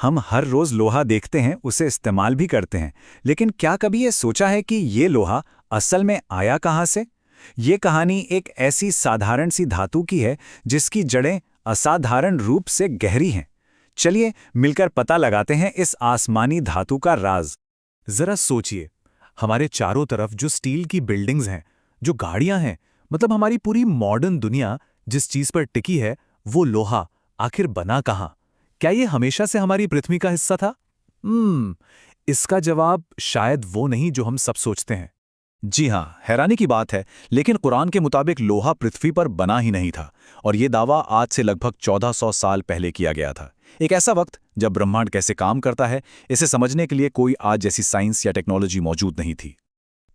हम हर रोज लोहा देखते हैं, उसे इस्तेमाल भी करते हैं, लेकिन क्या कभी ये सोचा है कि ये लोहा असल में आया कहाँ से? ये कहानी एक ऐसी साधारण सी धातु की है जिसकी जड़ें असाधारण रूप से गहरी हैं। चलिए मिलकर पता लगाते हैं इस आसमानी धातु का राज। जरा सोचिए, हमारे चारों तरफ जो स्टील की बिल्डिंग्स हैं, जो गाड़ियां हैं, मतलब हमारी पूरी मॉडर्न दुनिया जिस चीज पर टिकी है, वो लोहा आखिर बना कहाँ? क्या ये हमेशा से हमारी पृथ्वी का हिस्सा था? इसका जवाब शायद वो नहीं जो हम सब सोचते हैं। जी हाँ, हैरानी की बात है, लेकिन कुरान के मुताबिक लोहा पृथ्वी पर बना ही नहीं था, और ये दावा आज से लगभग 1400 साल पहले किया गया था। एक ऐसा वक्त जब ब्रह्मांड कैसे काम करता है, इसे समझने के लिए कोई आज जैसी साइंस या टेक्नोलॉजी मौजूद नहीं थी।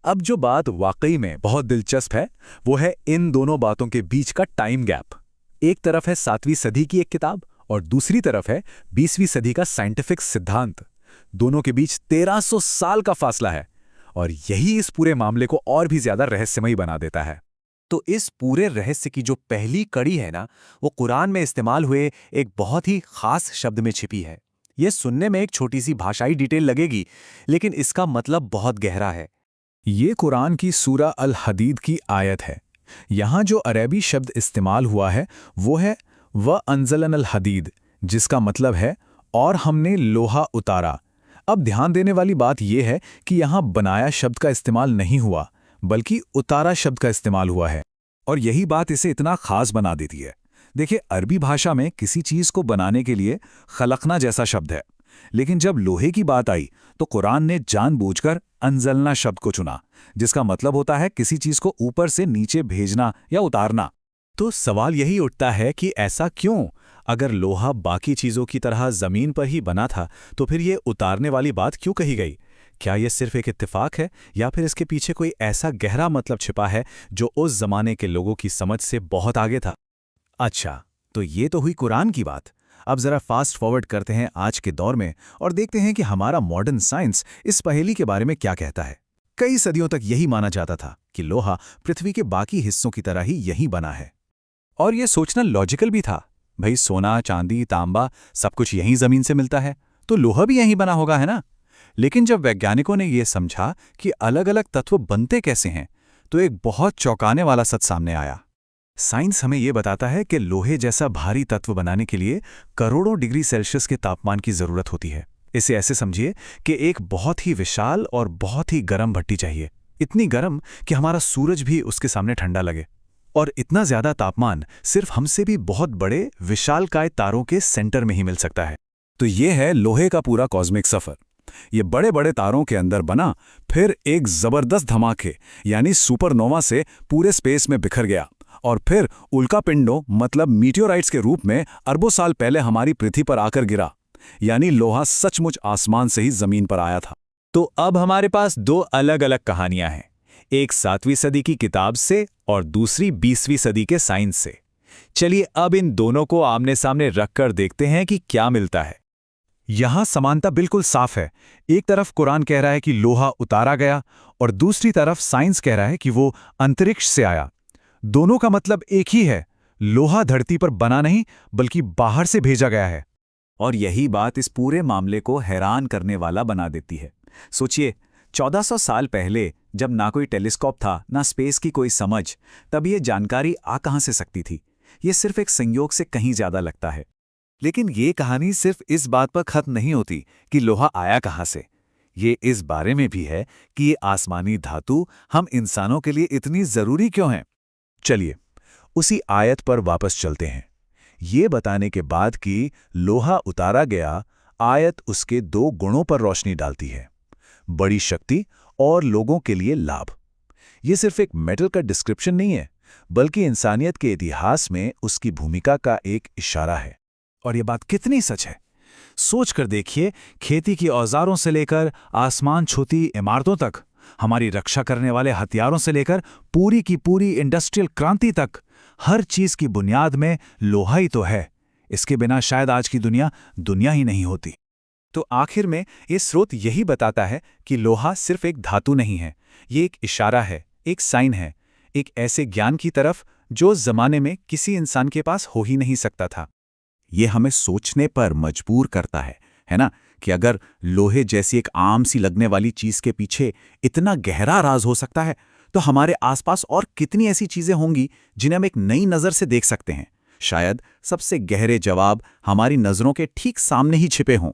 अब जो बात वाकई में बहुत दिलचस्प है, वो है इन दोनों बातों के बीच का टाइम गैप। एक तरफ है 7वीं सदी की एक किताब और दूसरी तरफ है 20वीं सदी का साइंटिफिक सिद्धांत। दोनों के बीच 1300 साल का फासला है, और यही इस पूरे मामले को और भी ज्यादा रहस्यमयी बना देता है। तो इस पूरे रहस्य की जो पहली कड़ी है ना, वो कुरान में इस्तेमाल हुए एक बहुत ही खास शब्द में छिपी है। ये सुनने में एक छोटी सी भाषाई डिटेल लगेगी, लेकिन इसका मतलब बहुत गहरा है। ये कुरान की सूरा अल हदीद की आयत है। यहाँ जो अरबी शब्द इस्तेमाल हुआ है वो है व अंजलन अल हदीद, जिसका मतलब है और हमने लोहा उतारा। अब ध्यान देने वाली बात यह है कि यहाँ बनाया शब्द का इस्तेमाल नहीं हुआ, बल्कि उतारा शब्द का इस्तेमाल हुआ है, और यही बात इसे इतना खास बना देती है। देखिए, अरबी भाषा में किसी चीज़ को बनाने के लिए खलकना जैसा शब्द है, लेकिन जब लोहे की बात आई तो कुरान ने जानबूझकर अंजलना शब्द को चुना, जिसका मतलब होता है किसी चीज़ को ऊपर से नीचे भेजना या उतारना। तो सवाल यही उठता है कि ऐसा क्यों? अगर लोहा बाकी चीज़ों की तरह ज़मीन पर ही बना था, तो फिर ये उतारने वाली बात क्यों कही गई? क्या ये सिर्फ एक इत्तेफाक है, या फिर इसके पीछे कोई ऐसा गहरा मतलब छिपा है जो उस जमाने के लोगों की समझ से बहुत आगे था? अच्छा, तो ये तो हुई कुरान की बात। अब जरा फास्ट फॉरवर्ड करते हैं आज के दौर में और देखते हैं कि हमारा मॉडर्न साइंस इस पहेली के बारे में क्या कहता है। कई सदियों तक यही माना जाता था कि लोहा पृथ्वी के बाकी हिस्सों की तरह ही यहीं बना है, और ये सोचना लॉजिकल भी था। भाई, सोना, चांदी, तांबा सब कुछ यहीं जमीन से मिलता है, तो लोहा भी यहीं बना होगा, है ना? लेकिन जब वैज्ञानिकों ने यह समझा कि अलग अलग तत्व बनते कैसे हैं, तो एक बहुत चौंकाने वाला सच सामने आया। साइंस हमें यह बताता है कि लोहे जैसा भारी तत्व बनाने के लिए करोड़ों डिग्री सेल्सियस के तापमान की जरूरत होती है। इसे ऐसे समझिए कि एक बहुत ही विशाल और बहुत ही गर्म भट्टी चाहिए, इतनी गर्म कि हमारा सूरज भी उसके सामने ठंडा लगे। और इतना ज्यादा तापमान सिर्फ हमसे भी बहुत बड़े विशालकाय तारों के सेंटर में ही मिल सकता है। तो ये है लोहे का पूरा कॉस्मिक सफर। ये बड़े बड़े तारों के अंदर बना, फिर एक जबरदस्त धमाके यानी सुपरनोवा से पूरे स्पेस में बिखर गया, और फिर उल्कापिंडों मतलब मीटियोराइट्स के रूप में अरबों साल पहले हमारी पृथ्वी पर आकर गिरा। यानी लोहा सचमुच आसमान से ही जमीन पर आया था। तो अब हमारे पास दो अलग अलग कहानियां हैं, एक 7वीं सदी की किताब से और दूसरी 20वीं सदी के साइंस से। चलिए अब इन दोनों को आमने सामने रखकर देखते हैं कि क्या मिलता है। यहां समानता बिल्कुल साफ है। एक तरफ कुरान कह रहा है कि लोहा उतारा गया, और दूसरी तरफ साइंस कह रहा है कि वो अंतरिक्ष से आया। दोनों का मतलब एक ही है, लोहा धरती पर बना नहीं बल्कि बाहर से भेजा गया है। और यही बात इस पूरे मामले को हैरान करने वाला बना देती है। सोचिए, 1400 साल पहले जब ना कोई टेलीस्कोप था, ना स्पेस की कोई समझ, तब ये जानकारी आ कहां से सकती थी? ये सिर्फ एक संयोग से कहीं ज्यादा लगता है। लेकिन ये कहानी सिर्फ इस बात पर खत्म नहीं होती कि लोहा आया कहां से। ये इस बारे में भी है कि ये आसमानी धातु हम इंसानों के लिए इतनी जरूरी क्यों है। चलिए उसी आयत पर वापस चलते हैं। ये बताने के बाद कि लोहा उतारा गया, आयत उसके दो गुणों पर रोशनी डालती है, बड़ी शक्ति और लोगों के लिए लाभ। ये सिर्फ एक मेटल का डिस्क्रिप्शन नहीं है, बल्कि इंसानियत के इतिहास में उसकी भूमिका का एक इशारा है। और ये बात कितनी सच है, सोच कर देखिए। खेती की औजारों से लेकर आसमान छूती इमारतों तक, हमारी रक्षा करने वाले हथियारों से लेकर पूरी की पूरी इंडस्ट्रियल क्रांति तक, हर चीज की बुनियाद में लोहा ही तो है। इसके बिना शायद आज की दुनिया ही नहीं होती। तो आखिर में ये स्रोत यही बताता है कि लोहा सिर्फ एक धातु नहीं है, ये एक इशारा है, एक साइन है, एक ऐसे ज्ञान की तरफ जो उस जमाने में किसी इंसान के पास हो ही नहीं सकता था। ये हमें सोचने पर मजबूर करता है ना, कि अगर लोहे जैसी एक आम सी लगने वाली चीज के पीछे इतना गहरा राज हो सकता है, तो हमारे आसपास और कितनी ऐसी चीजें होंगी जिन्हें हम एक नई नजर से देख सकते हैं। शायद सबसे गहरे जवाब हमारी नजरों के ठीक सामने ही छिपे हों।